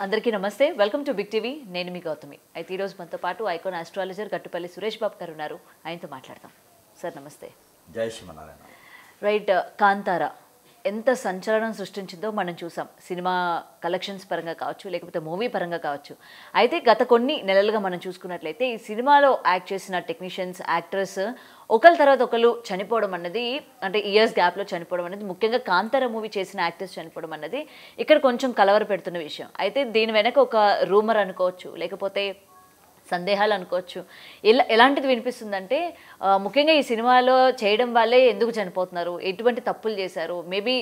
అందరికీ నమస్తే. Welcome to big TV. నేను మీ గౌతమి. అయితే ఈరోజు మనతో పాటు ఐకాన్ ఆస్ట్రాలజర్ గట్టుపల్లి సురేష్ బాబు గారు ఉన్నారు. ఆయనతో మాట్లాడదాం. సార్ నమస్తే. జై శ్రీమన్నారాయణ. రైట్, కాంతార ఎంత సంచలనం సృష్టించిందో మనం చూసాం. సినిమా కలెక్షన్స్ పరంగా కావచ్చు, లేకపోతే మూవీ పరంగా కావచ్చు. అయితే గత కొన్ని నెలలుగా మనం చూసుకున్నట్లయితే ఈ సినిమాలో యాక్ట్ చేసిన టెక్నీషియన్స్, యాక్టర్స్ ఒకరి తర్వాత ఒకరు చనిపోవడం అన్నది, అంటే ఇయర్స్ గ్యాప్లో చనిపోవడం అనేది, ముఖ్యంగా కాంతార మూవీ చేసిన యాక్టర్స్ చనిపోవడం అన్నది ఇక్కడ కొంచెం కలవర పెడుతున్న విషయం. అయితే దీని వెనక ఒక రూమర్ అనుకోవచ్చు, లేకపోతే సందేహాలు అనుకోవచ్చు. ఎలాంటిది వినిపిస్తుందంటే, ముఖ్యంగా ఈ సినిమాలో చేయడం వాళ్ళే ఎందుకు చనిపోతున్నారు, ఎటువంటి తప్పులు చేశారు, మేబీ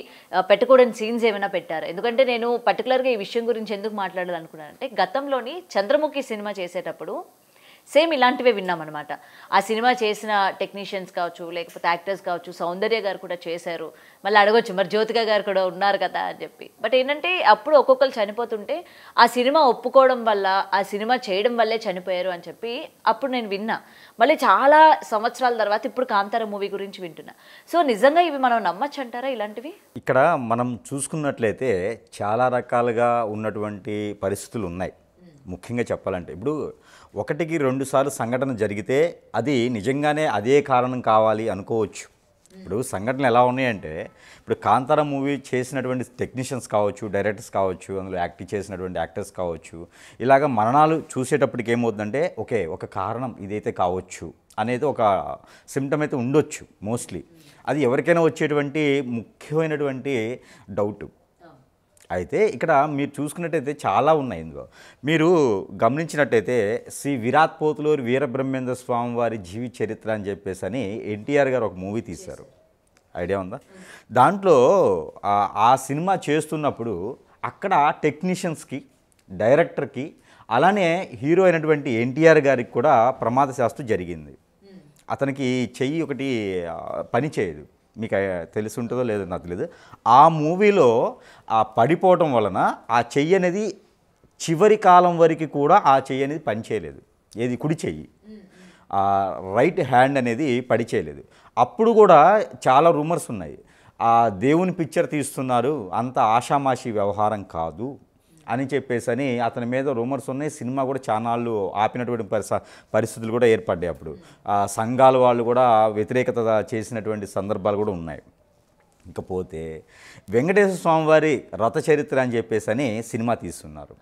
పెట్టకూడని సీన్స్ ఏమైనా పెట్టారు. ఎందుకంటే నేను పర్టికులర్గా ఈ విషయం గురించి ఎందుకు మాట్లాడాలనుకున్నానంటే, గతంలోని చంద్రముఖి సినిమా చేసేటప్పుడు సేమ్ ఇలాంటివే విన్నామన్నమాట. ఆ సినిమా చేసిన టెక్నీషియన్స్ కావచ్చు, లేకపోతే యాక్టర్స్ కావచ్చు, సౌందర్య గారు కూడా చేశారు. మళ్ళీ అడగొచ్చు, మరి జ్యోతిక గారు కూడా ఉన్నారు కదా అని చెప్పి. బట్ ఏంటంటే అప్పుడు ఒక్కొక్కరు చనిపోతుంటే ఆ సినిమా ఒప్పుకోవడం వల్ల, ఆ సినిమా చేయడం వల్లే చనిపోయారు అని చెప్పి అప్పుడు నేను విన్నా. మళ్ళీ చాలా సంవత్సరాల తర్వాత ఇప్పుడు కాంతార మూవీ గురించి వింటున్నా. సో నిజంగా ఇవి మనం నమ్మచ్చు అంటారా ఇలాంటివి? ఇక్కడ మనం చూసుకున్నట్లయితే చాలా రకాలుగా ఉన్నటువంటి పరిస్థితులు ఉన్నాయి. ముఖ్యంగా చెప్పాలంటే ఇప్పుడు ఒకటికి రెండు సార్లు సంఘటన జరిగితే అది నిజంగానే అదే కారణం కావాలి అనుకోవచ్చు. ఇప్పుడు సంఘటనలు ఎలా ఉన్నాయంటే, ఇప్పుడు కాంతార మూవీ చేసినటువంటి టెక్నీషియన్స్ కావచ్చు, డైరెక్టర్స్ కావచ్చు, అందులో యాక్టింగ్ చేసినటువంటి యాక్టర్స్ కావచ్చు, ఇలాగ మరణాలు చూసేటప్పటికి ఏమవుతుందంటే ఒక కారణం ఇదైతే కావచ్చు అనేది ఒక సిమ్టమ్ అయితే ఉండొచ్చు. మోస్ట్లీ అది ఎవరికైనా వచ్చేటువంటి ముఖ్యమైనటువంటి డౌట్. అయితే ఇక్కడ మీరు చూసుకున్నట్టయితే చాలా ఉన్నాయి. ఇందులో మీరు గమనించినట్టయితే శ్రీ విరాట్ పోతులూరి వీరబ్రహ్మేంద్ర స్వామి వారి జీవి చరిత్ర అని చెప్పేసి అని ఎన్టీఆర్ గారు ఒక మూవీ తీశారు. ఐడియా ఉందా? దాంట్లో ఆ సినిమా చేస్తున్నప్పుడు అక్కడ టెక్నీషియన్స్కి, డైరెక్టర్కి, అలానే హీరో అయినటువంటి ఎన్టీఆర్ గారికి కూడా ప్రమాదశాస్తు జరిగింది. అతనికి చెయ్యి ఒకటి పని చేయదు. మీకు తెలిసి ఉంటుందో లేదో నాకు తెలియదు. ఆ మూవీలో ఆ పడిపోవటం వలన ఆ చెయ్యి అనేది చివరి కాలం వరకు కూడా ఆ చెయ్యి అనేది పని చేయలేదు. ఏది కుడి చెయ్యి, ఆ రైట్ హ్యాండ్ అనేది పని చేయలేదు. అప్పుడు కూడా చాలా రూమర్స్ ఉన్నాయి. ఆ దేవుని పిక్చర్ తీస్తున్నారు, అంత ఆషామాషి వ్యవహారం కాదు అని చెప్పేసి అతని మీద రూమర్స్ ఉన్నాయి. సినిమా కూడా చానాళ్ళు ఆపినటువంటి పరిస్థితులు కూడా ఏర్పడ్డాయి. అప్పుడు సంఘాల వాళ్ళు కూడా వ్యతిరేకత చేసినటువంటి సందర్భాలు కూడా ఉన్నాయి. ఇకపోతే వెంకటేశ్వర స్వామి వారి రథ చరిత్ర అని చెప్పేసి సినిమా తీస్తున్నారు.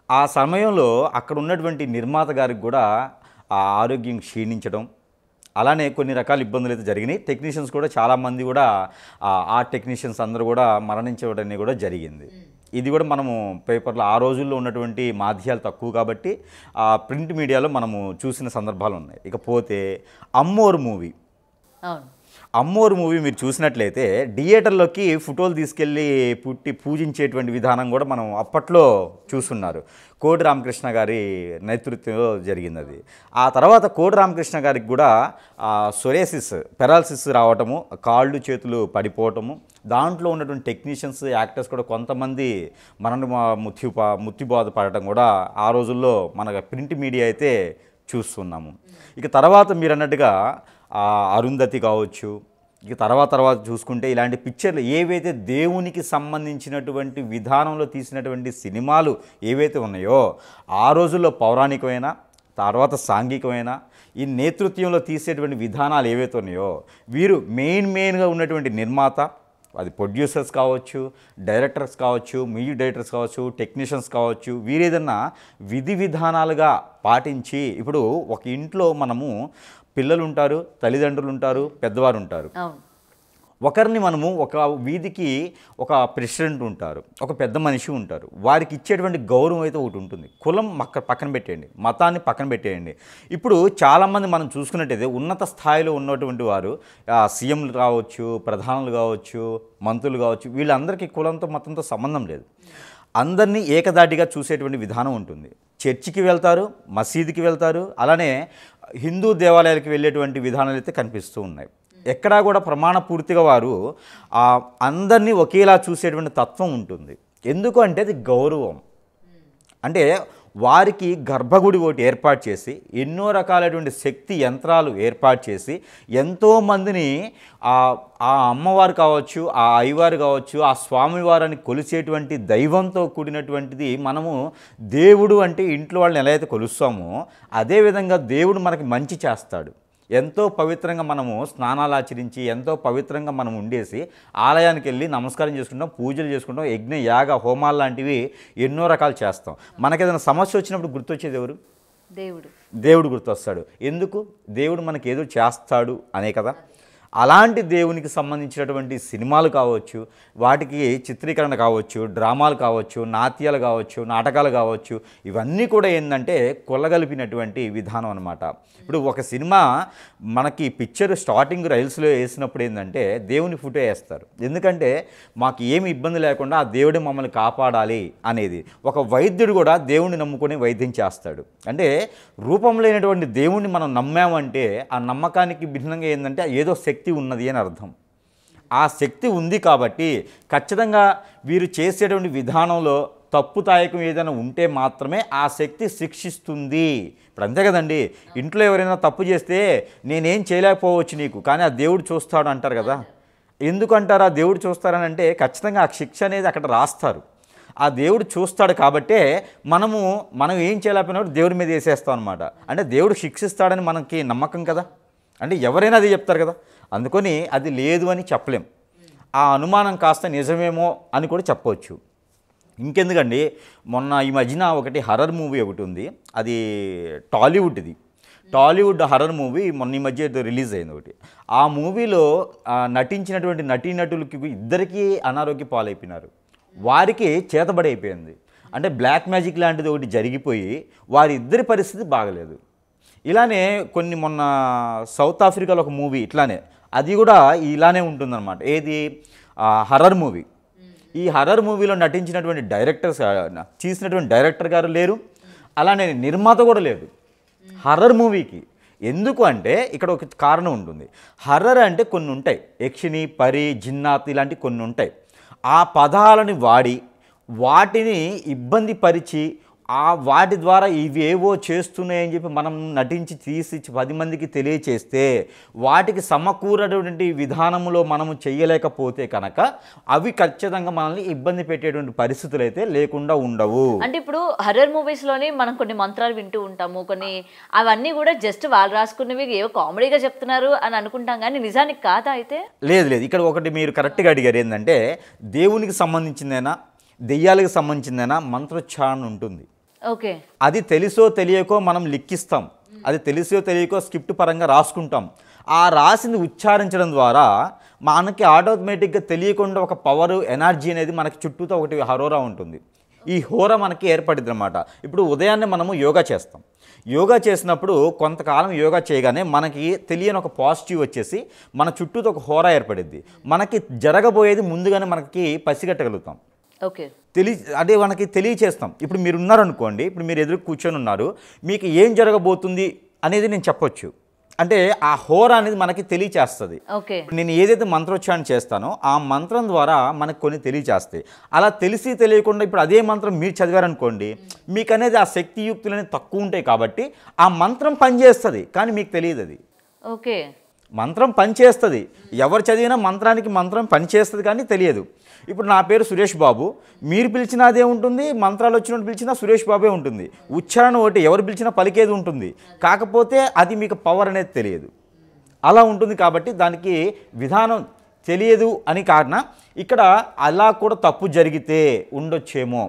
ఆ సమయంలో అక్కడ ఉన్నటువంటి నిర్మాత గారికి కూడా ఆ ఆరోగ్యం క్షీణించడం, అలానే కొన్ని రకాల ఇబ్బందులు అయితే జరిగినాయి. టెక్నీషియన్స్ కూడా చాలామంది కూడా ఆ టెక్నీషియన్స్ అందరూ కూడా మరణించడం కూడా జరిగింది. ఇది కూడా మనము పేపర్లో ఆ రోజుల్లో ఉన్నటువంటి మాధ్యాలు తక్కువ కాబట్టి ప్రింట్ మీడియాలో మనము చూసిన సందర్భాలు ఉన్నాయి. ఇకపోతే అమ్మోరు మూవీ, అమ్మోరు మూవీ మీరు చూసినట్లయితే థియేటర్లోకి ఫోటోలు తీసుకెళ్ళి పూజించేటువంటి విధానం కూడా మనం అప్పట్లో చూస్తున్నారు. కోటి రామకృష్ణ గారి నేతృత్వంలో జరిగింది అది. ఆ తర్వాత కోటి రామకృష్ణ గారికి కూడా పెరాలసిస్ రావటము, కాళ్ళు చేతులు పడిపోవటము, దాంట్లో ఉన్నటువంటి టెక్నీషియన్స్, యాక్టర్స్ కూడా కొంతమంది మృత్యుబాధ పడటం కూడా ఆ రోజుల్లో మన ప్రింట్ మీడియా అయితే చూస్తున్నాము. ఇక తర్వాత మీరు అన్నట్టుగా అరుంధతి కావచ్చు, ఇక తర్వాత చూసుకుంటే ఇలాంటి పిక్చర్లు ఏవైతే దేవునికి సంబంధించినటువంటి విధానంలో తీసినటువంటి సినిమాలు ఏవైతే ఉన్నాయో, ఆ రోజుల్లో పౌరాణికమైన, తర్వాత సాంఘికమైన, ఈ నేతృత్వంలో తీసేటువంటి విధానాలు ఏవైతే ఉన్నాయో, వీరు మెయిన్గా ఉన్నటువంటి నిర్మాత, అది ప్రొడ్యూసర్స్ కావచ్చు, డైరెక్టర్స్ కావచ్చు, మ్యూజిక్ డైరెక్టర్స్ కావచ్చు, టెక్నీషియన్స్ కావచ్చు, వీరేదన్నా విధి విధానాలుగా పాటించి, ఇప్పుడు ఒక ఇంట్లో మనము పిల్లలు ఉంటారు, తల్లిదండ్రులు ఉంటారు, పెద్దవారు ఉంటారు. ఒకరిని మనము ఒక వీధికి ఒక ప్రెసిడెంట్ ఉంటారు, ఒక పెద్ద మనిషి ఉంటారు. వారికి ఇచ్చేటువంటి గౌరవం అయితే ఒకటి ఉంటుంది. కులం పక్కన పెట్టేయండి, మతాన్ని పక్కన పెట్టేయండి. ఇప్పుడు చాలామంది మనం చూసుకున్నట్టయితే ఉన్నత స్థాయిలో ఉన్నటువంటి వారు సీఎంలు కావచ్చు, ప్రధానులు కావచ్చు, మంత్రులు కావచ్చు, వీళ్ళందరికీ కులంతో మతంతో సంబంధం లేదు. అందరినీ ఏకదాటిగా చూసేటువంటి విధానం ఉంటుంది. చర్చికి వెళ్తారు, మసీదుకి వెళ్తారు, అలానే హిందూ దేవాలయాలకు వెళ్ళేటువంటి విధానాలు అయితే కనిపిస్తూ ఉన్నాయి. ఎక్కడా కూడా ప్రమాణపూర్తిగా వారు అందరినీ ఒకేలా చూసేటువంటి తత్వం ఉంటుంది. ఎందుకు అంటే అది గౌరవం. అంటే వారికి గర్భగుడి ఒకటి ఏర్పాటు చేసి ఎన్నో రకాలైనటువంటి శక్తి యంత్రాలు ఏర్పాటు చేసి ఎంతోమందిని ఆ అమ్మవారు కావచ్చు, ఆ అయ్యవారు కావచ్చు, ఆ స్వామివారిని కొలిచేటువంటి దైవంతో కూడినటువంటిది. మనము దేవుడు అంటే ఇంట్లో వాళ్ళని ఎలా అయితే కొలుస్తామో అదేవిధంగా దేవుడు మనకి మంచి చేస్తాడు. ఎంతో పవిత్రంగా మనము స్నానాలు ఆచరించి ఎంతో పవిత్రంగా మనం ఉండేసి ఆలయానికి వెళ్ళి నమస్కారం చేసుకుంటాం, పూజలు చేసుకుంటాం, యజ్ఞ యాగ హోమాలు లాంటివి ఎన్నో రకాలు చేస్తాం. మనకి ఏదైనా సమస్య వచ్చినప్పుడు గుర్తొచ్చేది ఎవరు? దేవుడు గుర్తొస్తాడు. ఎందుకు? దేవుడు మనకి ఏదో చేస్తాడు అనే కదా. అలాంటి దేవునికి సంబంధించినటువంటి సినిమాలు కావచ్చు, వాటికి చిత్రీకరణ కావచ్చు, డ్రామాలు కావచ్చు, నాట్యాలు కావచ్చు, నాటకాలు కావచ్చు, ఇవన్నీ కూడా ఏంటంటే కొల్లగలిపినటువంటి విధానం అనమాట. ఇప్పుడు ఒక సినిమా మనకి పిక్చర్ స్టార్టింగ్ రైల్స్లో వేసినప్పుడు ఏంటంటే దేవుని ఫోటో వేస్తారు. ఎందుకంటే మాకు ఏమి ఇబ్బంది లేకుండా ఆ దేవుడే మమ్మల్ని కాపాడాలి అనేది. ఒక వైద్యుడు కూడా దేవుడిని నమ్ముకొని వైద్యం చేస్తాడు. అంటే రూపం లేనటువంటి దేవుణ్ణి మనం నమ్మామంటే ఆ నమ్మకానికి భిన్నంగా ఏంటంటే ఏదో శక్తి ఉన్నది అని అర్థం. ఆ శక్తి ఉంది కాబట్టి ఖచ్చితంగా వీరు చేసేటువంటి విధానంలో తప్పుతాయకం ఏదైనా ఉంటే మాత్రమే ఆ శక్తి శిక్షిస్తుంది. ఇప్పుడు అంతే కదండి, ఇంట్లో ఎవరైనా తప్పు చేస్తే నేనేం చేయలేకపోవచ్చు నీకు, కానీ ఆ దేవుడు చూస్తాడు అంటారు కదా. ఎందుకంటారు ఆ దేవుడు చూస్తారని అంటే ఖచ్చితంగా ఆ శిక్ష అనేది అక్కడ రాస్తారు. ఆ దేవుడు చూస్తాడు కాబట్టే మనం ఏం చేయలేకపోయినప్పుడు దేవుడి మీద వేసేస్తాం అనమాట. అంటే దేవుడు శిక్షిస్తాడని మనకి నమ్మకం కదా. అంటే ఎవరైనా అది చెప్తారు కదా. అందుకని అది లేదు అని చెప్పలేం. ఆ అనుమానం కాస్త నిజమేమో అని కూడా చెప్పవచ్చు. ఇంకెందుకండి, మొన్న ఈ మధ్యన ఒకటి హర్రర్ మూవీ ఒకటి ఉంది. అది టాలీవుడ్ హర్రర్ మూవీ మొన్న ఈ మధ్య రిలీజ్ అయింది ఒకటి. ఆ మూవీలో నటించినటువంటి నటీనటులకి ఇద్దరికీ అనారోగ్య పాలైపోయినారు. వారికి చేతబడి అయిపోయింది. అంటే బ్లాక్ మ్యాజిక్ లాంటిది ఒకటి జరిగిపోయి వారిద్దరి పరిస్థితి బాగలేదు. ఇలానే మొన్న సౌత్ ఆఫ్రికాలో ఒక మూవీ ఇట్లానే, అది కూడా ఇలానే ఉంటుందన్నమాట. ఏది? Horror movie. ఈ హర్రర్ మూవీలో నటించినటువంటి తీసినటువంటి డైరెక్టర్ గారు లేరు, అలానే నిర్మాత కూడా లేదు హర్రర్ మూవీకి. ఎందుకు అంటే ఇక్కడ ఒక కారణం ఉంటుంది. హర్రర్ అంటే కొన్ని ఉంటాయి, యక్షిని, పరి, జిన్నాత్ ఇలాంటి కొన్ని ఉంటాయి. ఆ పదాలని వాడి వాటిని ఇబ్బంది పరిచి వాటి ద్వారా ఇవేవో చేస్తున్నాయని చెప్పి మనం నటించి తీసి 10 మందికి తెలియచేస్తే వాటికి సమకూరటువంటి విధానంలో మనము చేయలేకపోతే కనుక అవి ఖచ్చితంగా మనల్ని ఇబ్బంది పెట్టేటువంటి పరిస్థితులు అయితే లేకుండా ఉండవు. అంటే ఇప్పుడు హర్రర్ మూవీస్లోనే మనం కొన్ని మంత్రాలు వింటూ ఉంటాము, అవన్నీ కూడా జస్ట్ వాళ్ళు రాసుకున్నవి ఏవో కామెడీగా చెప్తున్నారు అని అనుకుంటాం, కానీ నిజానికి కాదా? అయితే లేదు. ఇక్కడ ఒకటి మీరు కరెక్ట్గా అడిగారు. ఏంటంటే దేవునికి సంబంధించిందైనా దెయ్యాలకు సంబంధించిందైనా మంత్రోచ్చారణ ఉంటుంది. ఓకే, అది తెలుసో తెలియకో మనం లిఖిస్తాం, అది తెలిసో తెలియకో స్క్రిప్ట్ పరంగా రాసుకుంటాం. ఆ రాసింది ఉచ్చారించడం ద్వారా మనకి ఆటోమేటిక్గా తెలియకుండా ఒక పవర్ ఎనర్జీ అనేది మనకి చుట్టూతో ఒకటి హరోరా ఉంటుంది. ఈ హోర మనకి ఏర్పడింది అనమాట. ఇప్పుడు ఉదయాన్నే మనము యోగా చేస్తాం. యోగా చేసినప్పుడు కొంతకాలం యోగా చేయగానే మనకి తెలియని ఒక పాజిటివ్ వచ్చేసి మన చుట్టూతో ఒక హోర ఏర్పడిద్ది. మనకి జరగబోయేది ముందుగానే మనకి పసిగట్టగలుగుతాం. ఓకే, అంటే మనకి తెలియచేస్తాం. ఇప్పుడు మీరు ఉన్నారనుకోండి, ఇప్పుడు మీరు ఎదురు కూర్చొని ఉన్నారు, మీకు ఏం జరగబోతుంది అనేది నేను చెప్పొచ్చు. అంటే ఆ హోర అనేది మనకి తెలియచేస్తుంది. నేను ఏదైతే మంత్రోచ్చారణ చేస్తానో ఆ మంత్రం ద్వారా మనకు కొన్ని తెలియచేస్తాయి. అలా తెలిసి తెలియకుండా ఇప్పుడు అదే మంత్రం మీరు చదివారనుకోండి, మీకు అనేది ఆ శక్తియుక్తులు అనేది తక్కువ ఉంటాయి కాబట్టి ఆ మంత్రం పనిచేస్తుంది, కానీ మీకు తెలియదు. అది ఓకే, మంత్రం పనిచేస్తుంది. ఎవరు చదివినా మంత్రానికి మంత్రం పనిచేస్తుంది, కానీ తెలియదు. ఇప్పుడు నా పేరు సురేష్ బాబు, మీరు పిలిచినా అదే ఉంటుంది, మంత్రాలు వచ్చినట్టు పిలిచినా సురేష్ బాబే ఉంటుంది. ఉచ్చారణ ఒకటి, ఎవరు పిలిచినా పలికేది ఉంటుంది, కాకపోతే అది మీకు పవర్ అనేది తెలియదు. అలా ఉంటుంది కాబట్టి దానికి విధానం తెలియదు అని కారణం. ఇక్కడ అలా కూడా తప్పు జరిగితే ఉండొచ్చేమో.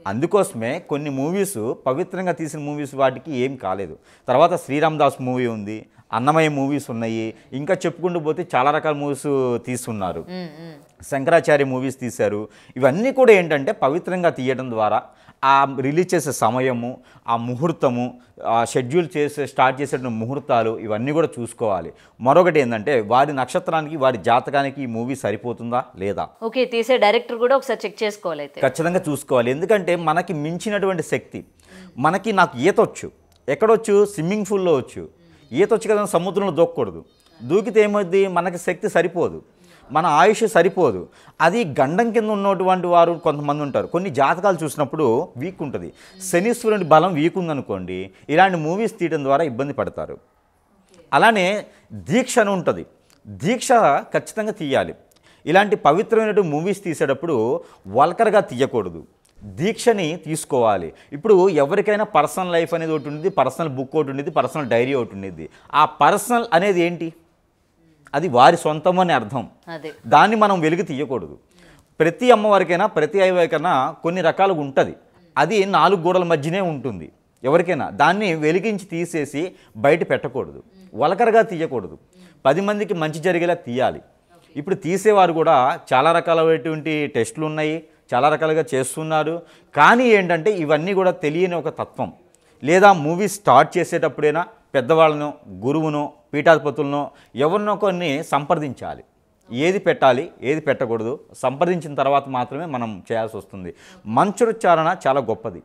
అందుకోసమే కొన్ని మూవీస్ పవిత్రంగా తీసిన మూవీస్ వాటికి ఏం కాలేదు. తర్వాత శ్రీరామ్ దాస్ మూవీ ఉంది, అన్నమయ్య మూవీస్ ఉన్నాయి, ఇంకా చెప్పుకుంటూ పోతే చాలా రకాల మూవీస్ తీసుకున్నారు. శంకరాచార్య మూవీస్ తీశారు. ఇవన్నీ కూడా ఏంటంటే పవిత్రంగా తీయడం ద్వారా ఆ రిలీజ్ చేసే సమయము, ఆ ముహూర్తము, ఆ షెడ్యూల్ స్టార్ట్ చేసే ముహూర్తాలు ఇవన్నీ కూడా చూసుకోవాలి. మరొకటి ఏంటంటే వారి నక్షత్రానికి, వారి జాతకానికి ఈ మూవీ సరిపోతుందా లేదా, ఓకే, తీసే డైరెక్టర్ కూడా ఒకసారి చెక్ చేసుకోవాలి, ఖచ్చితంగా చూసుకోవాలి. ఎందుకంటే మనకి మించినటువంటి శక్తి నాకు ఈతొచ్చు, ఎక్కడొచ్చు, స్విమ్మింగ్ పూల్లో వచ్చు. ఈతొచ్చు కదా, సముద్రంలో దూకకూడదు. దూకితే ఏమవుద్ది, మనకి శక్తి సరిపోదు. మన ఆయుష్ సరిపోదు. అది గండం కింద ఉన్నటువంటి వారు కొంతమంది ఉంటారు. కొన్ని జాతకాలు చూసినప్పుడు వీక్ ఉంటుంది. శనీశ్వరుని బలం వీక్ ఉందనుకోండి, ఇలాంటి మూవీస్ తీయడం ద్వారా ఇబ్బంది పడతారు. అలానే దీక్ష అని ఉంటుంది. దీక్ష ఖచ్చితంగా తీయాలి. ఇలాంటి పవిత్రమైనటువంటి మూవీస్ తీసేటప్పుడు వల్కర్గా తీయకూడదు, దీక్షని తీసుకోవాలి. ఇప్పుడు ఎవరికైనా పర్సనల్ లైఫ్ అనేది ఒకటి ఉండేది, పర్సనల్ బుక్ ఒకటి ఉండేది, పర్సనల్ డైరీ ఒకటి ఉండేది. ఆ పర్సనల్ అనేది ఏంటి? అది వారి సొంతం అని అర్థం. దాన్ని మనం వెలికి తీయకూడదు. ప్రతి అమ్మవారికైనా ప్రతి అయ్యవారికైనా కొన్ని రకాలుగా ఉంటుంది. అది 4 గోడల మధ్యనే ఉంటుంది. ఎవరికైనా దాన్ని వెలిగించి తీసేసి బయట పెట్టకూడదు, వలకరగా తీయకూడదు. 10 మందికి మంచి జరిగేలా తీయాలి. ఇప్పుడు తీసేవారు కూడా చాలా రకాలైనటువంటి టెస్టులు ఉన్నాయి, చాలా రకాలుగా చేస్తున్నారు. కానీ ఏంటంటే ఇవన్నీ కూడా తెలియని ఒక తత్వం. లేదా మూవీ స్టార్ట్ చేసేటప్పుడైనా పెద్దవాళ్ళనో, గురువునో, పీఠాధిపతులనో ఎవరినో కొన్ని సంప్రదించాలి. ఏది పెట్టాలి, ఏది పెట్టకూడదు సంప్రదించిన తర్వాత మాత్రమే మనం చేయాల్సి వస్తుంది. మంత్రోచ్చారణ చాలా గొప్పది.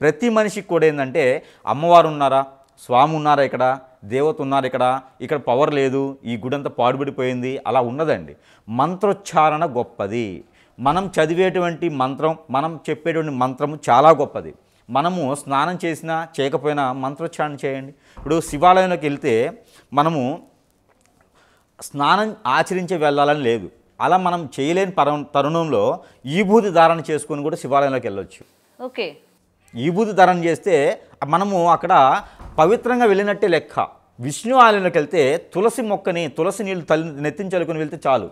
ప్రతి మనిషికి కూడా ఏంటంటే అమ్మవారు ఉన్నారా, స్వామి ఉన్నారా, ఇక్కడ దేవత ఉన్నారు, ఇక్కడ పవర్ లేదు, ఈ గుడంతా పాడుబడిపోయింది, అలా ఉన్నదండి. మంత్రోచ్చారణ గొప్పది. మనం చదివేటువంటి మంత్రం, మనం చెప్పేటువంటి మంత్రము చాలా గొప్పది. మనము స్నానం చేసినా చేయకపోయినా మంత్రోచ్చారణ చేయండి. ఇప్పుడు శివాలయంలోకి వెళ్తే మనము స్నానం ఆచరించి వెళ్ళాలని లేదు. అలా మనం చేయలేని తరుణంలో ఈభూతి ధారణ చేసుకొని కూడా శివాలయంలోకి వెళ్ళొచ్చు. ఓకే, ఈభూతి ధారణ చేస్తే మనము అక్కడ పవిత్రంగా వెళ్ళినట్టే లెక్క. విష్ణు ఆలయంలోకి వెళ్తే తులసి మొక్కని, తులసి నీళ్ళు నెత్తించలుకొని వెళ్తే చాలు,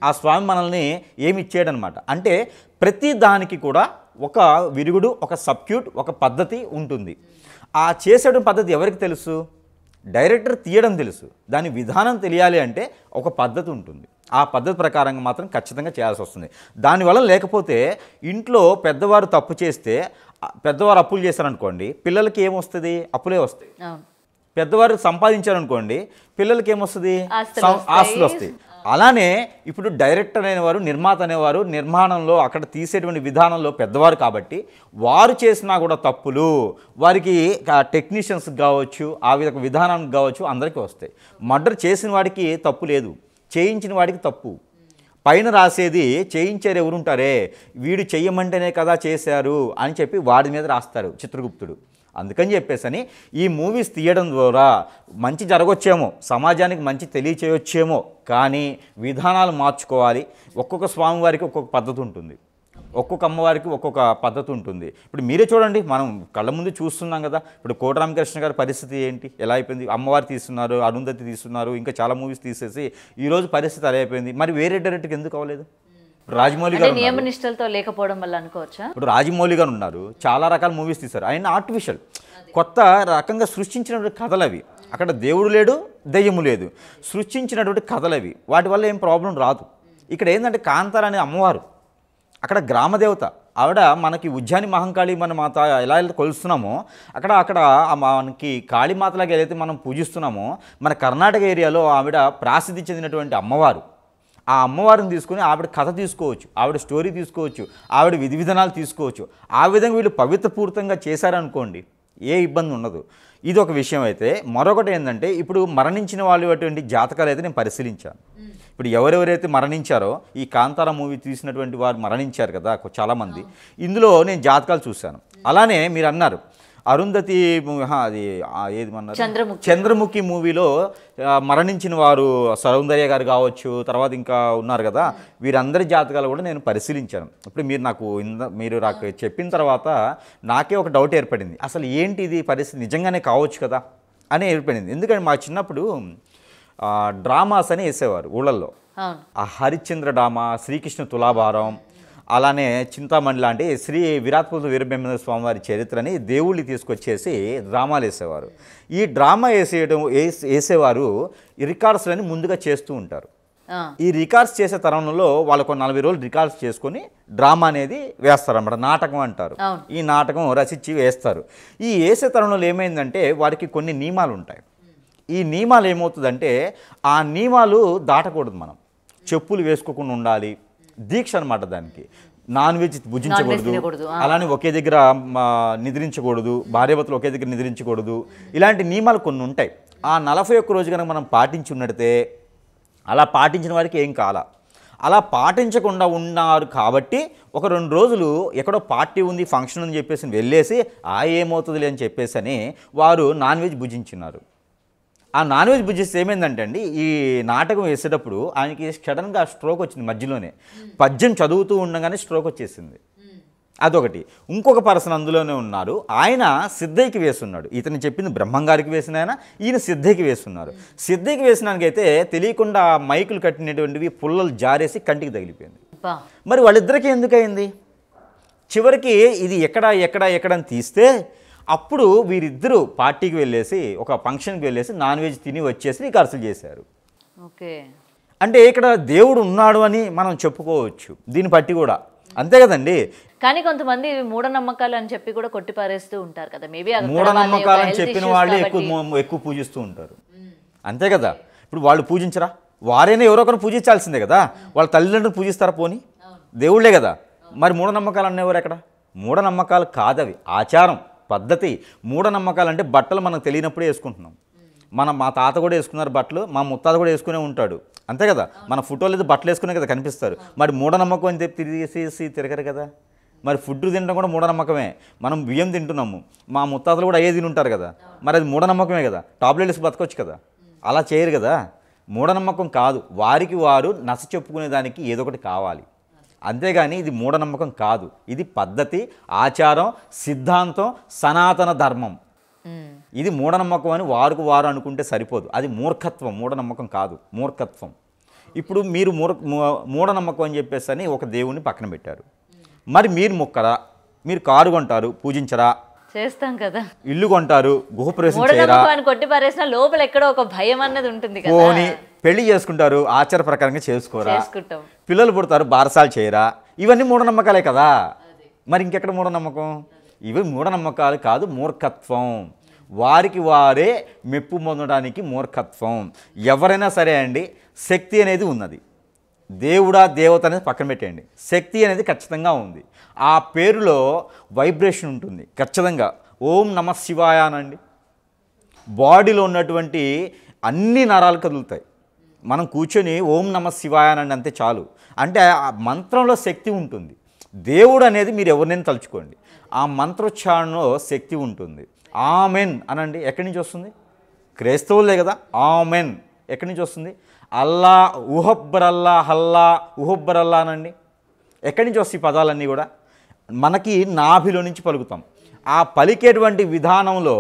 ఆ స్వామి మనల్ని ఏమి ఇచ్చేయడనమాట. అంటే ప్రతి దానికి కూడా ఒక విరుగుడు, ఒక సబ్క్యూట్, ఒక పద్ధతి ఉంటుంది. ఆ చేసేట పద్ధతి ఎవరికి తెలుసు? డైరెక్టర్ తీయడం తెలుసు. దాని విధానం తెలియాలి అంటే ఒక పద్ధతి ఉంటుంది. ఆ పద్ధతి ప్రకారంగా మాత్రం ఖచ్చితంగా చేయాల్సి వస్తుంది. దానివల్ల లేకపోతే ఇంట్లో పెద్దవారు తప్పు చేస్తే, పెద్దవారు అప్పులు చేశారనుకోండి, పిల్లలకి ఏమొస్తుంది? అప్పులే వస్తాయి. పెద్దవారు సంపాదించారనుకోండి, పిల్లలకి ఏమొస్తుంది? ఆస్తులు వస్తాయి. అలానే ఇప్పుడు డైరెక్టర్ అనేవారు, నిర్మాత అనేవారు నిర్మాణంలో అక్కడ తీసేటువంటి విధానంలో పెద్దవారు కాబట్టి వారు చేసినా కూడా తప్పులు వారికి టెక్నీషియన్స్ కావచ్చు, ఆ విధానానికి కావచ్చు, అందరికీ వస్తాయి. మర్డర్ చేసిన వాడికి తప్పు లేదు, చేయించిన వాడికి తప్పు. పైన రాసేది చేయించారు ఎవరుంటారే, వీడు చెయ్యమంటేనే కదా చేశారు అని చెప్పి వాడి మీద రాస్తారు చిత్రగుప్తుడు. అందుకని చెప్పేసని ఈ మూవీస్ తీయడం ద్వారా మంచి జరగొచ్చేమో, సమాజానికి మంచి తెలియచేయొచ్చేమో, కానీ విధానాలు మార్చుకోవాలి. ఒక్కొక్క స్వామివారికి ఒక్కొక్క పద్ధతి ఉంటుంది, ఒక్కొక్క అమ్మవారికి ఒక్కొక్క పద్ధతి ఉంటుంది. ఇప్పుడు మీరే చూడండి, మనం కళ్ళ ముందు చూస్తున్నాం కదా. ఇప్పుడు కోటరామకృష్ణ గారి పరిస్థితి ఏంటి, ఎలా అయిపోయింది? అమ్మవారు తీస్తున్నారు, అరుంధతి తీస్తున్నారు, ఇంకా చాలా మూవీస్ తీసేసి ఈరోజు పరిస్థితి అలా అయిపోయింది. మరి వేరే డైరెక్టర్కి ఎందుకు అవ్వలేదు? రాజమౌళి గారు నియమనిష్టలతో లేకపోవడం వల్ల అనుకోవచ్చా? ఇప్పుడు రాజమౌళి గారు ఉన్నారు, చాలా రకాల మూవీస్ తీశారు. ఆయన ఆర్టిఫిషియల్ కొత్త రకంగా సృష్టించినటువంటి కథలు అవి. అక్కడ దేవుడు లేడు, దెయ్యము లేదు, సృష్టించినటువంటి కథలు అవి. వాటి వల్ల ఏం ప్రాబ్లం రాదు. ఇక్కడ ఏంటంటే కాంతార అనే అమ్మవారు అక్కడ గ్రామదేవత. ఆవిడ మనకి ఉజ్జాని మహంకాళి మన మాత ఎలా కొలుస్తున్నామో అక్కడ మనకి కాళీమాతలాగా ఏదైతే మనం పూజిస్తున్నామో, మన కర్ణాటక ఏరియాలో ఆవిడ ప్రసిద్ధి చెందినటువంటి అమ్మవారు. ఆ అమ్మవారిని తీసుకొని ఆవిడ కథ తీసుకోవచ్చు, ఆవిడ స్టోరీ తీసుకోవచ్చు, ఆవిడ విధి విధానాలు తీసుకోవచ్చు. ఆ విధంగా వీళ్ళు పవిత్రపూరితంగా చేశారనుకోండి, ఏ ఇబ్బంది ఉండదు. ఇది ఒక విషయం. అయితే మరొకటి ఏంటంటే, ఇప్పుడు మరణించిన వాళ్ళు అటువంటి జాతకాలు అయితే నేను పరిశీలించాను. ఇప్పుడు ఎవరెవరైతే మరణించారో, ఈ కాంతార మూవీ తీసినటువంటి వారు మరణించారు కదా చాలామంది, ఇందులో నేను జాతకాలు చూశాను. అలానే మీరు అన్నారు అరుంధతి, అది ఏది అన్నారు, చంద్రముఖి మూవీలో మరణించిన వారు సౌందర్య గారు కావచ్చు, తర్వాత ఇంకా ఉన్నారు కదా, వీరందరి జాతకాలు కూడా నేను పరిశీలించాను. ఇప్పుడు మీరు నాకు చెప్పిన తర్వాత నాకే ఒక డౌట్ ఏర్పడింది, అసలు ఏంటి ఇది పరిస్థితి, నిజంగానే కావచ్చు కదా అని ఏర్పడింది. ఎందుకంటే మా చిన్నప్పుడు డ్రామాస్ అని వేసేవారు ఊళ్ళల్లో. ఆ హరిశ్చంద్ర డ్రామా, శ్రీకృష్ణ తులాభారం, అలానే చింతామణి లాంటి శ్రీ విరాట్పూర్ వీరబ్రహ్మేంద్ర స్వామివారి చరిత్రని దేవుళ్ళు తీసుకొచ్చేసి డ్రామాలు వేసేవారు. ఈ డ్రామా వేసేవారు రికార్డ్స్లని ముందుగా చేస్తూ ఉంటారు. ఈ రికార్డ్స్ చేసే తరుణంలో వాళ్ళకు 40 రోజులు రికార్డ్స్ చేసుకొని డ్రామా అనేది వేస్తారన్నమాట, నాటకం అంటారు. ఈ నాటకం రచించి వేస్తారు. ఈ వేసే తరుణంలో ఏమైందంటే వారికి కొన్ని నియమాలు ఉంటాయి. ఈ నియమాలు ఏమవుతుందంటే, ఆ నియమాలు దాటకూడదు. మనం చెప్పులు వేసుకోకుండా ఉండాలి, దీక్ష అనమాట. దానికి నాన్ వెజ్ భుజించకూడదు, అలానే ఒకే దగ్గర నిద్రించకూడదు, భార్యాభర్తలు ఒకే దగ్గర నిద్రించకూడదు, ఇలాంటి నియమాలు కొన్ని ఉంటాయి. ఆ 41 రోజు కనుక మనం పాటించి ఉన్నట్టే, అలా పాటించిన వారికి ఏం కాల. అలా పాటించకుండా ఉన్నారు కాబట్టి ఒక 2 రోజులు ఎక్కడో పార్టీ ఉంది, ఫంక్షన్ అని చెప్పేసి వెళ్ళేసి ఏమవుతుందిలే అని చెప్పేసి అని వారు నాన్ వెజ్ భుజించినారు. ఆ నాన్ వెజ్ భుజిస్తే ఏమైందంటే అండి, ఈ నాటకం వేసేటప్పుడు ఆయనకి సడన్గా స్ట్రోక్ వచ్చింది మధ్యలోనే. పద్యం చదువుతూ ఉండగానే స్ట్రోక్ వచ్చేసింది. అదొకటి. ఇంకొక పర్సన్ అందులోనే ఉన్నారు, ఆయన సిద్ధయ్యకి వేస్తున్నాడు. ఇతను చెప్పింది బ్రహ్మంగారికి వేసిన ఆయన, ఈయన సిద్ధయ్యకి వేస్తున్నారు. సిద్ధయ్యకి వేసినానికైతే తెలియకుండా మైకులు కట్టినటువంటివి పుల్లలు జారేసి కంటికి తగిలిపోయింది. మరి వాళ్ళిద్దరికీ ఎందుకయింది? చివరికి ఇది ఎక్కడని తీస్తే అప్పుడు వీరిద్దరూ పార్టీకి వెళ్ళేసి ఒక ఫంక్షన్కి వెళ్ళేసి నాన్ వెజ్ తిని వచ్చేసి రిహార్సల్ చేశారు. ఓకే, అంటే ఇక్కడ దేవుడు ఉన్నాడు అని మనం చెప్పుకోవచ్చు దీన్ని బట్టి కూడా, అంతే కదండి. కానీ కొంతమంది మూఢనమ్మకాలు అని చెప్పి కూడా కొట్టిపారేస్తూ ఉంటారు కదా. మేబీ మూఢనమ్మకాలు అని చెప్పిన వాళ్ళే ఎక్కువ పూజిస్తూ ఉంటారు, అంతే కదా. ఇప్పుడు వాళ్ళు పూజించరా? వారైనా ఎవరో ఒకరు పూజించాల్సిందే కదా. వాళ్ళ తల్లిదండ్రులు పూజిస్తారా? పోనీ దేవుళ్ళే కదా. మరి మూఢనమ్మకాలు అనేవారు ఎక్కడ? మూఢనమ్మకాలు కాదవి, ఆచారం పద్ధతి. మూఢనమ్మకాలు అంటే బట్టలు మనకు తెలియనప్పుడే వేసుకుంటున్నాం. మా తాత కూడా వేసుకున్నారు బట్టలు, మా ముత్తాత కూడా వేసుకునే ఉంటాడు, అంతే కదా. మన ఫోటోలు అయితే బట్టలు వేసుకునే కదా కనిపిస్తారు. మరి మూఢనమ్మకం అని చెప్పి తిరిగేసి తిరగరు కదా. మరి ఫుడ్ తినడం కూడా మూఢనమ్మకమే. మనం బియ్యం తింటున్నాము, మా ముత్తాతలు కూడా అయ్యే తిని ఉంటారు కదా. మరి అది మూఢనమ్మకమే కదా. టాబ్లెట్స్ బతకొచ్చు కదా. అలా చేయరు కదా. మూఢనమ్మకం కాదు, వారికి వారు నచ్చ చెప్పుకునే దానికి ఏదో ఒకటి కావాలి, అంతేగాని ఇది మూఢనమ్మకం కాదు. ఇది పద్ధతి, ఆచారం, సిద్ధాంతం, సనాతన ధర్మం. ఇది మూఢనమ్మకం అని వారు అనుకుంటే సరిపోదు. అది మూర్ఖత్వం, మూఢనమ్మకం కాదు, మూర్ఖత్వం. ఇప్పుడు మీరు మూఢనమ్మకం అని చెప్పేసి అని ఒక దేవుణ్ణి పక్కన పెట్టారు. మరి మీరు మొక్కరా? మీరు కారు కొంటారు, పూజించరా? చేస్తాం కదా. ఇల్లు కొంటారు, గృహప్రవేశం చేయరా? కొట్టి పారేసిన లోపల ఎక్కడో ఒక భయం అన్నది ఉంటుంది కదా. పోనీ పెళ్లి చేసుకుంటారు, ఆచార ప్రకారంగా చేసుకోరా? చేసుకుంటాం. పిల్లలు పుడతారు, బారసాలు చేయరా? ఇవన్నీ మూఢనమ్మకాలే కదా. మరి ఇంకెక్కడ మూఢనమ్మకం? ఇవి మూఢనమ్మకాలు కాదు, మూర్ఖత్వం. వారికి వారే మెప్పు పొందడానికి మూర్ఖత్వం. ఎవరైనా సరే అండి, శక్తి అనేది ఉన్నది. దేవుడా దేవత అనేది పక్కన పెట్టేయండి, శక్తి అనేది ఖచ్చితంగా ఉంది. ఆ పేరులో వైబ్రేషన్ ఉంటుంది ఖచ్చితంగా. ఓం నమ శివాయ అనండి, బాడీలో ఉన్నటువంటి అన్ని నరాలు కదులుతాయి. మనం కూర్చొని ఓం నమ శివాయ అనండి అంతే చాలు. అంటే ఆ మంత్రంలో శక్తి ఉంటుంది. దేవుడు అనేది మీరు ఎవరినైనా తలుచుకోండి, ఆ మంత్రోచ్చారణలో శక్తి ఉంటుంది. ఆమెన్ అనండి, ఎక్కడి నుంచి వస్తుంది? క్రైస్తవులే కదా. ఆమెన్ ఎక్కడి నుంచి వస్తుంది? అల్లా ఉహబ్బరల్లా హల్లా ఉహబ్బరల్లా అనండి, ఎక్కడి నుంచి వస్తాయి పదాలన్నీ కూడా? మనకి నాభిలో నుంచి పలుకుతాం. ఆ పలికేటువంటి విధానంలో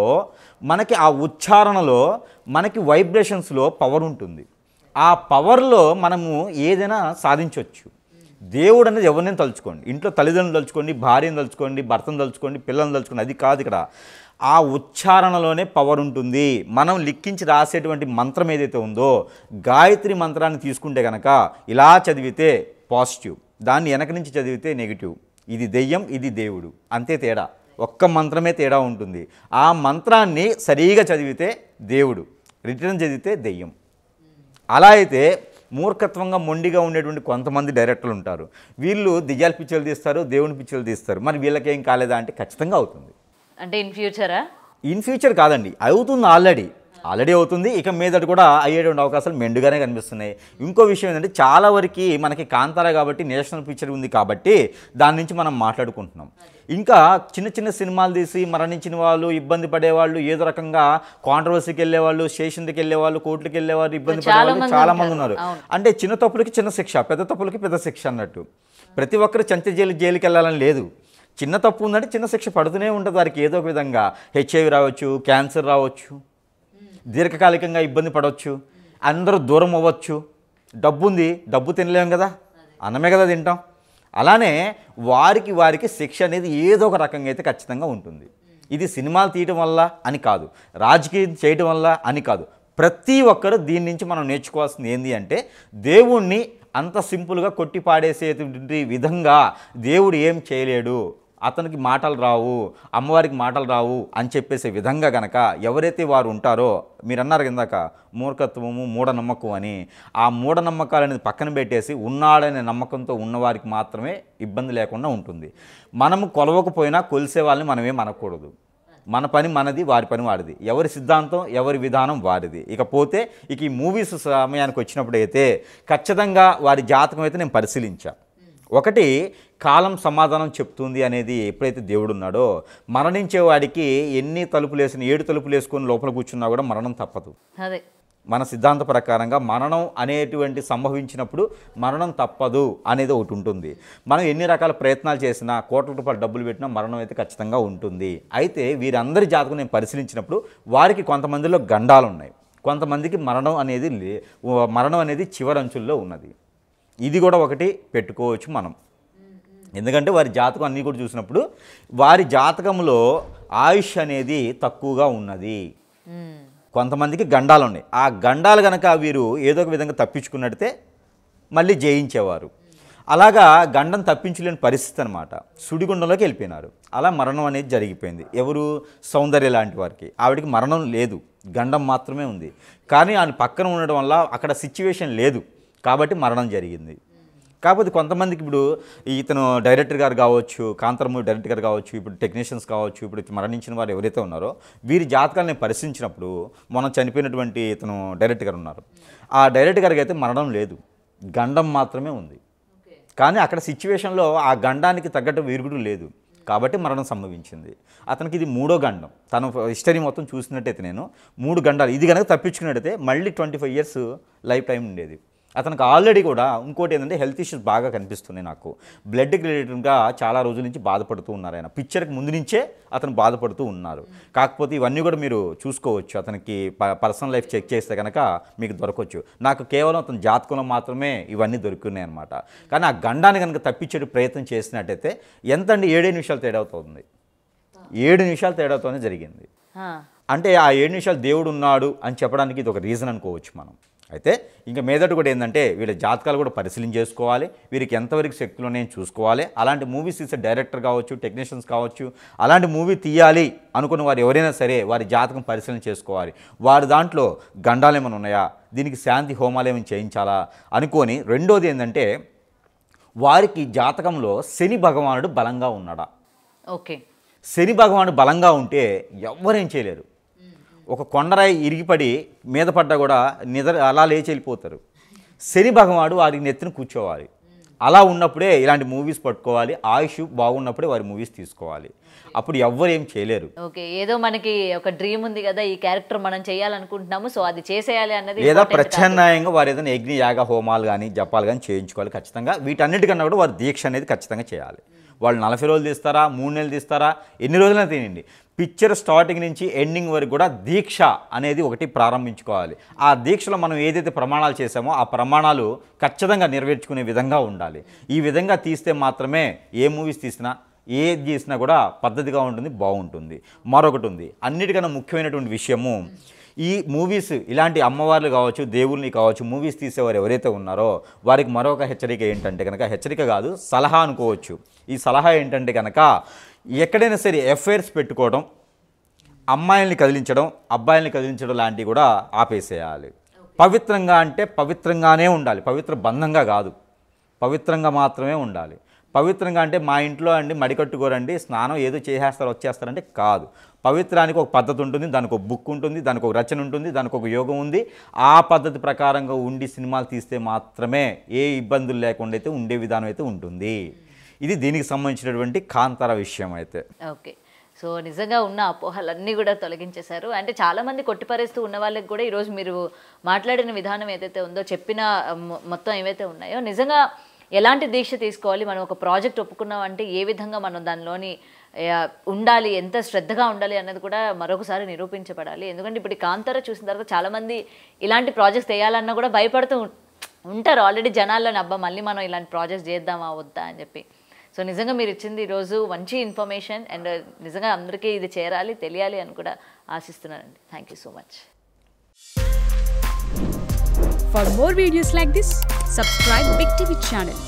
మనకి ఆ ఉచ్చారణలో మనకి వైబ్రేషన్స్లో పవర్ ఉంటుంది. ఆ పవర్లో మనము ఏదైనా సాధించవచ్చు. దేవుడు అనేది ఎవరినైనా తలుచుకోండి, ఇంట్లో తల్లిదండ్రులు తలుచుకోండి, భార్యను తలుచుకోండి, భర్తను తలుచుకోండి, పిల్లల్ని తలుచుకోండి, అది కాదు ఇక్కడ. ఆ ఉచ్చారణలోనే పవర్ ఉంటుంది. మనం లిఖించి రాసేటువంటి మంత్రం ఏదైతే ఉందో, గాయత్రి మంత్రాన్ని తీసుకుంటే కనుక ఇలా చదివితే పాజిటివ్, దాన్ని వెనక నుంచి చదివితే నెగిటివ్. ఇది దెయ్యం, ఇది దేవుడు, అంతే తేడా. ఒక్క మంత్రమే తేడా ఉంటుంది. ఆ మంత్రాన్ని సరిగా చదివితే దేవుడు, రిటర్న్ చదివితే దెయ్యం. అలా అయితే మూర్ఖత్వంగా మొండిగా ఉండేటువంటి కొంతమంది డైరెక్టర్లు ఉంటారు. వీళ్ళు దియ్యాల పిక్చర్లు తీస్తారు, దేవుని పిక్చర్లు తీస్తారు. మరి వీళ్ళకేం కాలేదా అంటే ఖచ్చితంగా అవుతుంది. అంటే ఇన్ ఫ్యూచరా? ఇన్ ఫ్యూచర్ కాదండి, అవుతుంది, ఆల్రెడీ అవుతుంది. ఇక మీదటి కూడా అయ్యేటువంటి అవకాశాలు మెండుగానే కనిపిస్తున్నాయి. ఇంకో విషయం ఏంటంటే, చాలా వరకు మనకి కాంతారా కాబట్టి నేషనల్ పిక్చర్ ఉంది కాబట్టి దాని నుంచి మనం మాట్లాడుకుంటున్నాం. ఇంకా చిన్న చిన్న సినిమాలు తీసి మరణించిన వాళ్ళు, ఇబ్బంది పడేవాళ్ళు, ఏదో రకంగా కాంట్రవర్సీకి వెళ్ళేవాళ్ళు, స్టేషన్కి వెళ్ళేవాళ్ళు, కోర్టుకి వెళ్ళేవాళ్ళు, ఇబ్బంది పడేవాళ్ళు చాలా మంది ఉన్నారు. అంటే చిన్న తప్పులకి చిన్న శిక్ష, పెద్ద తప్పులకి పెద్ద శిక్ష అన్నట్టు. ప్రతి ఒక్కరు చంటి జైలుకి వెళ్ళాలని లేదు. చిన్న తప్పు ఉందంటే చిన్న శిక్ష పడుతూనే ఉంటుంది వారికి. ఏదో ఒక విధంగా HIV రావచ్చు, క్యాన్సర్ రావచ్చు, దీర్ఘకాలికంగా ఇబ్బంది పడవచ్చు, అందరూ దూరం అవ్వచ్చు. డబ్బు ఉంది, డబ్బు తినలేం కదా, అన్నమే కదా తింటాం. అలానే వారికి శిక్ష అనేది ఏదో ఒక రకంగా అయితే ఖచ్చితంగా ఉంటుంది. ఇది సినిమాలు తీయటం వల్ల అని కాదు, రాజకీయం చేయటం వల్ల అని కాదు. ప్రతి ఒక్కరు దీని నుంచి మనం నేర్చుకోవాల్సింది ఏంటి అంటే, దేవుణ్ణి అంత సింపుల్గా కొట్టి పాడేసేటువంటి విధంగా దేవుడు ఏం చేయలేడు, అతనికి మాటలు రావు, అమ్మవారికి మాటలు రావు అని చెప్పేసే విధంగా గనక ఎవరైతే వారు ఉంటారో, మీరు అన్నారు ఇందాక మూర్ఖత్వము, మూఢనమ్మకం అని, ఆ మూఢనమ్మకాలు అనేది పక్కన పెట్టేసి ఉన్నాడనే నమ్మకంతో ఉన్నవారికి మాత్రమే ఇబ్బంది లేకుండా ఉంటుంది. మనము కొలవకపోయినా కొలిసే వాళ్ళని మనమేం అనకూడదు. మన పని మనది, వారి పని వారిది, ఎవరి సిద్ధాంతం ఎవరి విధానం వారిది. ఇకపోతే ఈ మూవీస్ సమయానికి వచ్చినప్పుడు అయితే ఖచ్చితంగా వారి జాతకం అయితే నేను పరిశీలించాను. ఒకటి, కాలం సమాధానం చెప్తుంది అనేది ఎప్పుడైతే దేవుడు ఉన్నాడో, మరణించే వాడికి ఎన్ని తలుపులు వేసిన 7 తలుపులు వేసుకొని లోపల కూర్చున్నా కూడా మరణం తప్పదు. అదే మన సిద్ధాంత ప్రకారంగా మరణం అనేటువంటి సంభవించినప్పుడు మరణం తప్పదు అనేది ఒకటి ఉంటుంది. మనం ఎన్ని రకాల ప్రయత్నాలు చేసినా, కోట్ల రూపాయలు డబ్బులు పెట్టినా మరణం అయితే ఖచ్చితంగా ఉంటుంది. అయితే వీరందరి జాతకం నేను పరిశీలించినప్పుడు వారికి కొంతమందిలో గండాలు ఉన్నాయి, కొంతమందికి మరణం అనేది చివరి అంచుల్లో ఉన్నది. ఇది కూడా ఒకటి పెట్టుకోవచ్చు మనం. ఎందుకంటే వారి జాతకం అన్నీ కూడా చూసినప్పుడు వారి జాతకంలో ఆయుష్ అనేది తక్కువగా ఉన్నది. కొంతమందికి గండాలు ఉన్నాయి. ఆ గండాలు కనుక వీరు ఏదో ఒక విధంగా తప్పించుకున్నట్టే మళ్ళీ జయించేవారు. అలాగా గండం తప్పించలేని పరిస్థితి అనమాట. సుడిగుండంలోకి వెళ్ళిపోయినారు. అలా మరణం అనేది జరిగిపోయింది. ఎవరు? సౌందర్య లాంటి వారికి. ఆవిడికి మరణం లేదు, గండం మాత్రమే ఉంది. కానీ ఆయన పక్కన ఉండడం వల్ల అక్కడ సిచ్యువేషన్ లేదు కాబట్టి మరణం జరిగింది. కాకపోతే కొంతమందికి ఇప్పుడు ఇతను డైరెక్టర్ గారు కావచ్చు, కాంతార మూవీ డైరెక్టర్ గారు కావచ్చు, ఇప్పుడు టెక్నీషియన్స్ కావచ్చు, ఇప్పుడు మరణించిన వారు ఎవరైతే ఉన్నారో వీరి జాతకాలను పరిశీలించినప్పుడు మనం చనిపోయినటువంటి ఇతను డైరెక్టర్ గారు ఉన్నారు. ఆ డైరెక్టర్ గారికి అయితే మరణం లేదు, గండం మాత్రమే ఉంది. కానీ అక్కడ సిచ్యువేషన్లో ఆ గండానికి తగ్గట్టు విరుగుడు లేదు కాబట్టి మరణం సంభవించింది. అతనికి ఇది 3వ గండం. తన హిస్టరీ మొత్తం చూసినట్టయితే నేను 3 గండాలు ఇది కనుక తప్పించుకున్నట్టయితే మళ్ళీ 25 years లైఫ్ టైం ఉండేది. అతనికి ఆల్రెడీ కూడా ఇంకోటి ఏంటంటే హెల్త్ ఇష్యూస్ బాగా కనిపిస్తున్నాయి. నాకు బ్లడ్కి రిలేటెడ్గా చాలా రోజుల నుంచి బాధపడుతూ ఉన్నారు. ఆయన పిక్చర్కి ముందు నుంచే అతను బాధపడుతూ ఉన్నారు. కాకపోతే ఇవన్నీ కూడా మీరు చూసుకోవచ్చు. అతనికి పర్సనల్ లైఫ్ చెక్ చేస్తే కనుక మీకు దొరకవచ్చు. నాకు కేవలం అతని జాతకంలో మాత్రమే ఇవన్నీ దొరుకున్నాయి అనమాట. కానీ ఆ గండాన్ని కనుక తప్పించే ప్రయత్నం చేసినట్టయితే ఎంతండి 7 నిమిషాలు తేడా అవుతుంది. 7 నిమిషాలు తేడాతోనే జరిగింది. అంటే ఆ 7 నిమిషాలు దేవుడు ఉన్నాడు అని చెప్పడానికి ఇది ఒక రీజన్ అనుకోవచ్చు మనం. అయితే ఇంకా మీదట కూడా ఏంటంటే వీళ్ళ జాతకాలు కూడా పరిశీలన చేసుకోవాలి. వీరికి ఎంతవరకు శక్తులు ఉన్నాయని చూసుకోవాలి. అలాంటి మూవీస్ తీసే డైరెక్టర్ కావచ్చు, టెక్నీషియన్స్ కావచ్చు, అలాంటి మూవీ తీయాలి అనుకున్న వారు ఎవరైనా సరే వారి జాతకం పరిశీలన చేసుకోవాలి. వారి దాంట్లో గండాలు ఏమైనా ఉన్నాయా, దీనికి శాంతి హోమాలు ఏమైనా చేయించాలా అనుకొని. రెండోది ఏంటంటే వారికి జాతకంలో శని భగవానుడు బలంగా ఉన్నాడా. ఓకే, శని భగవానుడు బలంగా ఉంటే ఎవ్వరేం చేయలేరు. ఒక కొండరాయి ఇరిగిపడి మీద పడ్డా కూడా అలా లేచి వెళ్ళిపోతారు. శని భగవానుడు వారికి నెత్తిన కూర్చోవాలి. అలా ఉన్నప్పుడే ఇలాంటి మూవీస్ పట్టుకోవాలి. ఆయుష్ బాగున్నప్పుడే వారి మూవీస్ తీసుకోవాలి. అప్పుడు ఎవ్వరు ఏం చేయలేరు. ఓకే, ఏదో మనకి ఒక డ్రీమ్ ఉంది కదా, ఈ క్యారెక్టర్ మనం చేయాలనుకుంటున్నాము, సో అది చేసేయాలి అన్నది. లేదా ప్రత్యామ్నాయంగా వారు ఏదైనా యజ్ఞ యాగ హోమాలు కానీ జపాలు కానీ చేయించుకోవాలి ఖచ్చితంగా. వీటన్నిటికన్నా కూడా వారు దీక్ష అనేది ఖచ్చితంగా చేయాలి. వాళ్ళు 40 రోజులు తీస్తారా, 3 నెలలు తీస్తారా, ఎన్ని రోజులైనా తినండి. పిక్చర్ స్టార్టింగ్ నుంచి ఎండింగ్ వరకు కూడా దీక్ష అనేది ఒకటి ప్రారంభించుకోవాలి. ఆ దీక్షలో మనం ఏదైతే ప్రమాణాలు చేసామో ఆ ప్రమాణాలు ఖచ్చితంగా నెరవేర్చుకునే విధంగా ఉండాలి. ఈ విధంగా తీస్తే మాత్రమే ఏ మూవీస్ తీసినా ఏది చేసినా కూడా పద్ధతిగా ఉంటుంది, బాగుంటుంది. మరొకటి ఉంది, అన్నిటికన్నా ముఖ్యమైనటువంటి విషయము, ఈ మూవీస్ ఇలాంటి అమ్మవార్లు కావచ్చు, దేవుల్ని కావచ్చు, మూవీస్ తీసేవారు ఎవరైతే ఉన్నారో వారికి మరొక హెచ్చరిక ఏంటంటే కనుక, హెచ్చరిక కాదు సలహా అనుకోవచ్చు. ఈ సలహా ఏంటంటే కనుక ఎక్కడైనా సరే ఎఫ్ఐఆర్స్ పెట్టుకోవడం, అమ్మాయిల్ని కదిలించడం, అబ్బాయిల్ని కదిలించడం లాంటివి కూడా ఆపేసేయాలి. పవిత్రంగా అంటే పవిత్రంగానే ఉండాలి, పవిత్ర బంధంగా కాదు, పవిత్రంగా మాత్రమే ఉండాలి. పవిత్రంగా అంటే మా ఇంట్లో అండి మడికట్టుకోరండి, స్నానం ఏదో చేసేస్తారు వచ్చేస్తారంటే కాదు. పవిత్రానికి ఒక పద్ధతి ఉంటుంది, దానికి ఒక బుక్ ఉంటుంది, దానికి ఒక రచన ఉంటుంది, దానికి ఒక యోగం ఉంది. ఆ పద్ధతి ప్రకారంగా ఉండి సినిమాలు తీస్తే మాత్రమే ఏ ఇబ్బందులు లేకుండా అయితే ఉండే విధానం అయితే ఉంటుంది. ఇది దీనికి సంబంధించినటువంటి కాంతార విషయం అయితే. ఓకే, సో నిజంగా ఉన్న అపోహలన్నీ కూడా తొలగించేశారు. అంటే చాలామంది కొట్టిపరేస్తూ ఉన్న వాళ్ళకి కూడా ఈరోజు మీరు మాట్లాడిన విధానం ఏదైతే ఉందో, చెప్పిన మొత్తం ఏవైతే ఉన్నాయో, నిజంగా ఎలాంటి దీక్ష తీసుకోవాలి, మనం ఒక ప్రాజెక్ట్ ఒప్పుకున్నామంటే ఏ విధంగా మనం దానిలోని ఉండాలి, ఎంత శ్రద్ధగా ఉండాలి అన్నది కూడా మరొకసారి నిరూపించబడాలి. ఎందుకంటే ఇప్పుడు కాంతార చూసిన తర్వాత చాలామంది ఇలాంటి ప్రాజెక్ట్స్ చేయాలన్నా కూడా భయపడుతూ ఉంటారు ఆల్రెడీ జనాల్లోని. అబ్బా మళ్ళీ మనం ఇలాంటి ప్రాజెక్ట్స్ చేద్దామా వద్దా అని చెప్పి. సో నిజంగా మీరు ఇచ్చింది ఈరోజు మంచి ఇన్ఫర్మేషన్, అండ్ నిజంగా అందరికీ ఇది చేరాలి, తెలియాలి అని కూడా ఆశిస్తున్నానండి. Thank you so much. For more videos like this, subscribe Big TV channel.